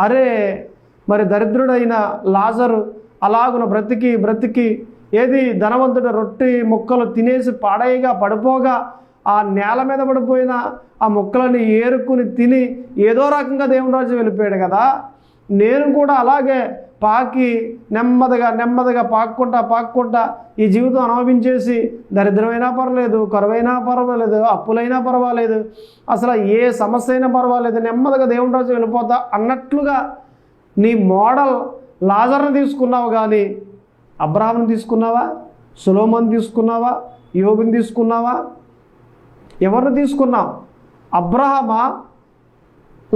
అరే మరి దరిద్రుడైన లాజరు అలాగున బ్రతికి ఏది ధనవంతుడు రొట్టె ముక్కలు తినేసి పాడైగా పడిపోగా ఆ నేల మీద పడిపోయిన ఆ ముక్కలని ఏరుకుని తిని ఏదో రకంగా దేవుని రాజ్యం వెళ్ళిపోయాడు కదా. నేను కూడా అలాగే పాకి నెమ్మదిగా పాక్కుంటా ఈ జీవితం అనుభవించేసి దరిద్రమైనా పర్వాలేదు, కరువైనా పర్వాలేదు, అప్పులైనా పర్వాలేదు, అసలు ఏ సమస్య అయినా పర్వాలేదు, నెమ్మదిగా దేవుని రాజ్యం వెళ్ళిపోతా అన్నట్లుగా నీ మోడల్ లాజర్ని తీసుకున్నావు కానీ అబ్రహాముని తీసుకున్నావా? సొలొమోను తీసుకున్నావా? యోబుని తీసుకున్నావా? ఎవరిని తీసుకున్నావు? అబ్రహామా?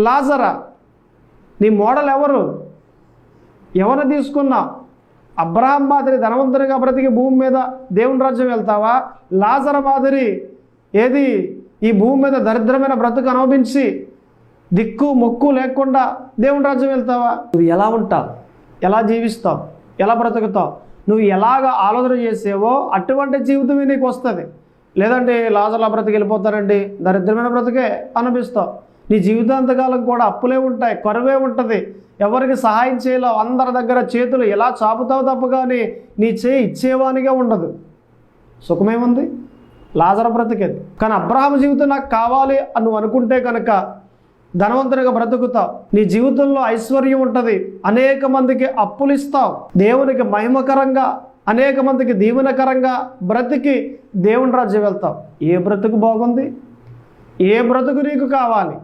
లాజరా? నీ మోడల్ ఎవరు? ఎవరిని తీసుకున్నావు? అబ్రహాం మాదిరి ధనవంతునిగా బ్రతికి భూమి మీద దేవుని రాజ్యం వెళ్తావా? లాజర్ మాదిరి ఏది ఈ భూమి మీద దరిద్రమైన బ్రతుకు అనుభవించి దిక్కు మొక్కు లేకుండా దేవుని రాజ్యం వెళ్తావా? నువ్వు ఎలా ఉంటావు? ఎలా జీవిస్తావు? ఎలా బ్రతుకుతావు? నువ్వు ఎలాగ ఆలోచన చేసేవో అటువంటి జీవితమే నీకు వస్తుంది. లేదంటే లాజర్లా బ్రతికి వెళ్ళిపోతారండి, దరిద్రమైన బ్రతికే అనిపిస్తావు. నీ జీవితాంతకాలం కూడా అప్పులే ఉంటాయి, కరువే ఉంటుంది, ఎవరికి సహాయం చేయలేవు, అందరి దగ్గర చేతులు ఎలా చాపుతావు తప్ప కానీ నీ చేయి ఇచ్చేవానిగా ఉండదు. సుఖమేముంది? లాజర్ బ్రతికేది. కానీ అబ్రహాము జీవితం నాకు కావాలి అని నువ్వు అనుకుంటే కనుక ధనవంతునిగా బ్రతుకుతావు, నీ జీవితంలో ఐశ్వర్యం ఉంటుంది, అనేక మందికి అప్పులు ఇస్తావు, దేవునికి మహిమకరంగా అనేక మందికి దీవెనకరంగా బ్రతికి దేవుని రాజ్యం వెళ్తావు. ఏ బ్రతుకు బాగుంది? ఏ బ్రతుకు నీకు కావాలి?